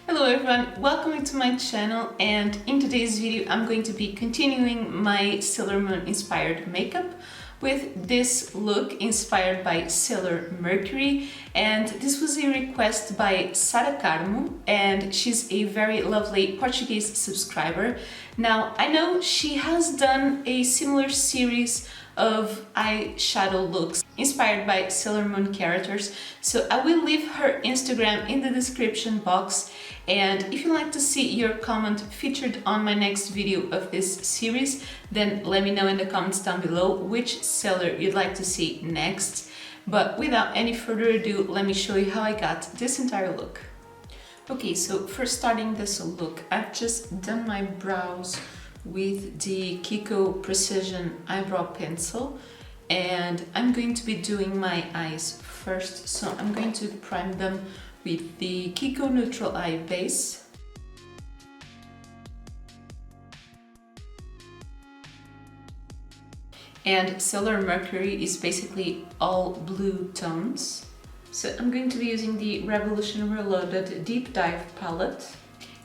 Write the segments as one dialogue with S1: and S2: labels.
S1: Hello everyone, welcome to my channel, and in today's video I'm going to be continuing my Sailor Moon inspired makeup with this look inspired by Sailor Mercury, and this was a request by Sara Carmo, and she's a very lovely Portuguese subscriber. Now I know she has done a similar series of eyeshadow looks inspired by Sailor Moon characters, so I will leave her Instagram in the description box, and if you'd like to see your comment featured on my next video of this series, then let me know in the comments down below which Sailor you'd like to see next. But without any further ado, let me show you how I got this entire look. Okay, so for starting this look, I've just done my brows with the Kiko Precision Eyebrow Pencil, and I'm going to be doing my eyes first, so I'm going to prime them with the Kiko Neutral Eye Base. And Sailor Mercury is basically all blue tones. So I'm going to be using the Revolution Reloaded Deep Dive palette.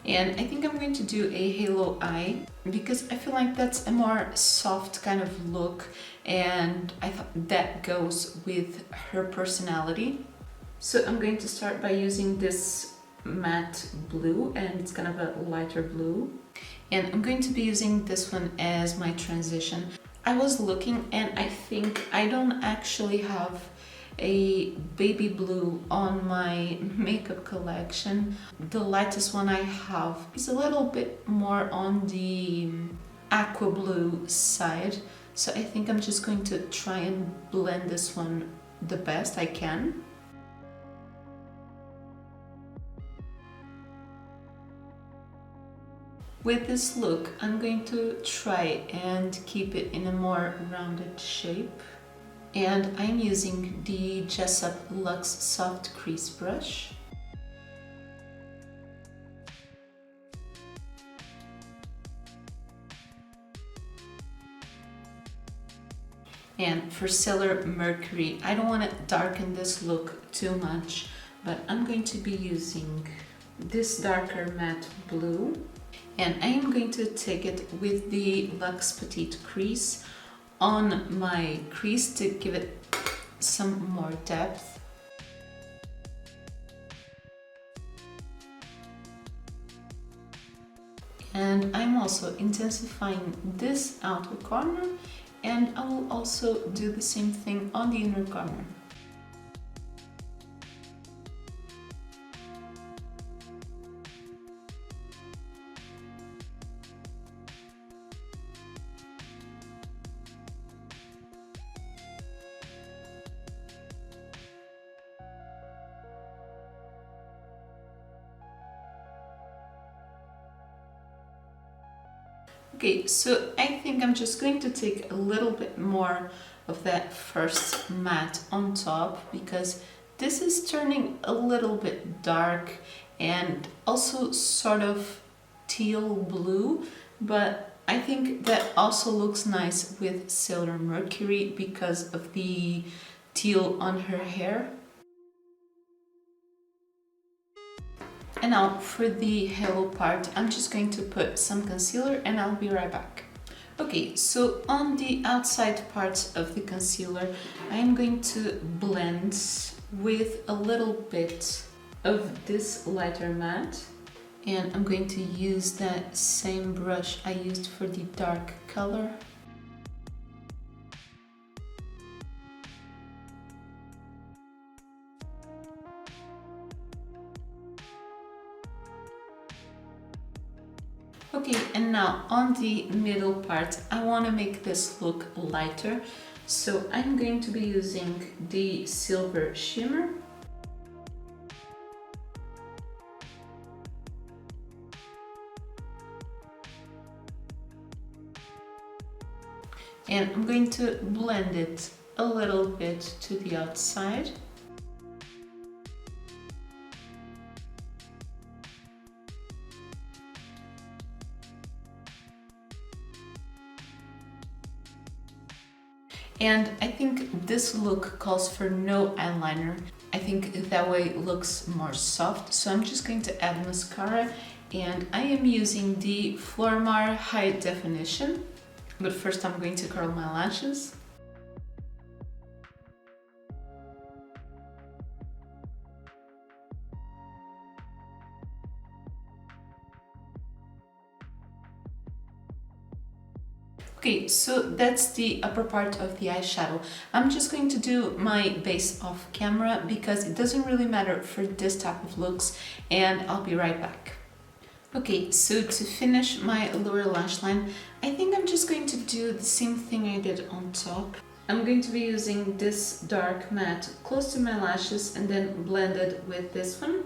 S1: And I think I'm going to do a halo eye because I feel like that's a more soft kind of look, and I thought that goes with her personality. So I'm going to start by using this matte blue, and it's kind of a lighter blue. And I'm going to be using this one as my transition. I was looking and I think I don't actually have a baby blue on my makeup collection. The lightest one I have is a little bit more on the aqua blue side, so I think I'm just going to try and blend this one the best I can. With this look, I'm going to try and keep it in a more rounded shape. And I'm using the Jessup Luxe Soft Crease Brush. And for Sailor Mercury, I don't want to darken this look too much, but I'm going to be using this darker matte blue. And I am going to take it with the Luxe Petite Crease on my crease to give it some more depth. And I'm also intensifying this outer corner, and I will also do the same thing on the inner corner. Okay, so I think I'm just going to take a little bit more of that first matte on top, because this is turning a little bit dark and also sort of teal blue, but I think that also looks nice with Sailor Mercury because of the teal on her hair. And now for the halo part, I'm just going to put some concealer and I'll be right back. Okay, so on the outside parts of the concealer, I'm going to blend with a little bit of this lighter matte. And I'm going to use that same brush I used for the dark color. Okay, and now on the middle part, I want to make this look lighter, so I'm going to be using the Silver Shimmer. And I'm going to blend it a little bit to the outside. And I think this look calls for no eyeliner. I think that way it looks more soft. So I'm just going to add mascara, and I am using the Primark High Definition. But first I'm going to curl my lashes. Okay, so that's the upper part of the eyeshadow. I'm just going to do my base off camera because it doesn't really matter for this type of looks, and I'll be right back. Okay, so to finish my lower lash line, I think I'm just going to do the same thing I did on top. I'm going to be using this dark matte close to my lashes and then blend it with this one.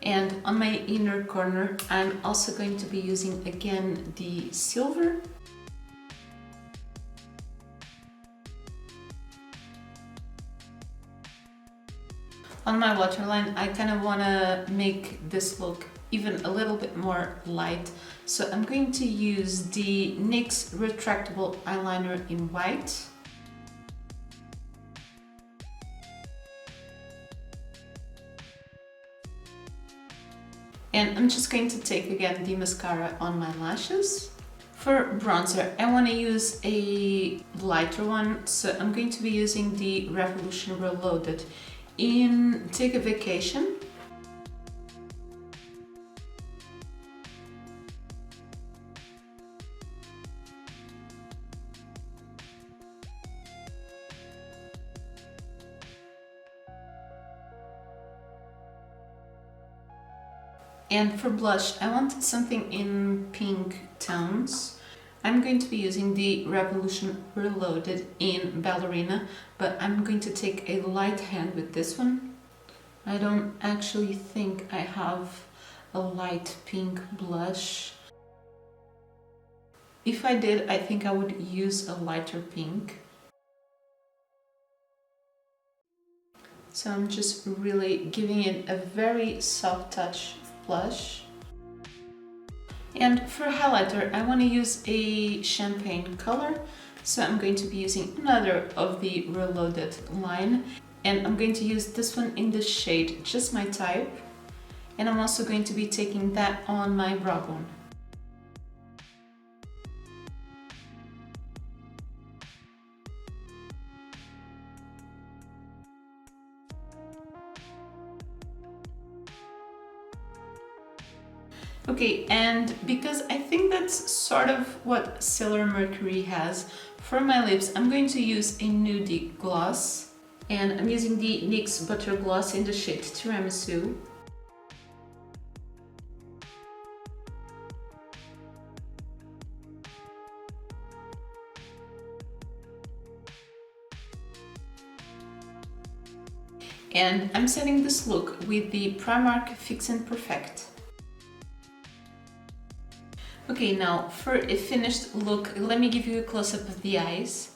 S1: And on my inner corner, I'm also going to be using again the silver. On my waterline, I kind of want to make this look even a little bit more light. So I'm going to use the NYX retractable eyeliner in white. And I'm just going to take again the mascara on my lashes. For bronzer, I want to use a lighter one, so I'm going to be using the Revolution Reloaded in Take a Vacation. And for blush, I wanted something in pink tones. I'm going to be using the Revolution Reloaded in Ballerina, but I'm going to take a light hand with this one. I don't actually think I have a light pink blush. If I did, I think I would use a lighter pink. So I'm just really giving it a very soft touch blush. And for highlighter, I want to use a champagne color, so I'm going to be using another of the Reloaded line, and I'm going to use this one in the shade Just My Type, and I'm also going to be taking that on my brow bone. Okay, and because I think that's sort of what Sailor Mercury has, for my lips I'm going to use a nudie gloss, and I'm using the NYX Butter Gloss in the shade Tiramisu. And I'm setting this look with the Primark Fix and Perfect. Okay, now for a finished look, let me give you a close-up of the eyes.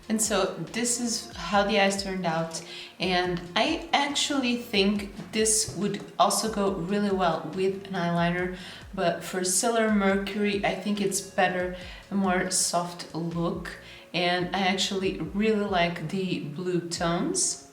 S1: And so this is how the eyes turned out, and I actually think this would also go really well with an eyeliner, but for Sailor Mercury I think it's better, a more soft look, and I actually really like the blue tones.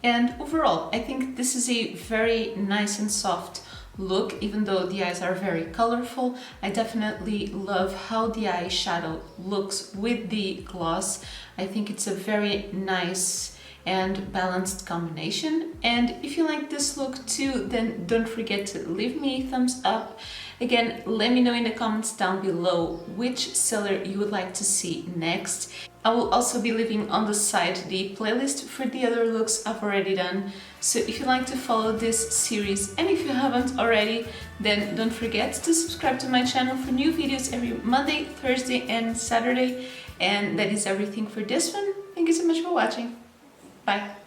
S1: And overall, I think this is a very nice and soft look, even though the eyes are very colorful. I definitely love how the eyeshadow looks with the gloss. I think it's a very nice and balanced combination. And if you like this look too, then don't forget to leave me a thumbs up. Again, let me know in the comments down below which Sailor you would like to see next. I will also be leaving on the side the playlist for the other looks I've already done. So if you like to follow this series, and if you haven't already, then don't forget to subscribe to my channel for new videos every Monday, Thursday and Saturday. And that is everything for this one. Thank you so much for watching. Bye.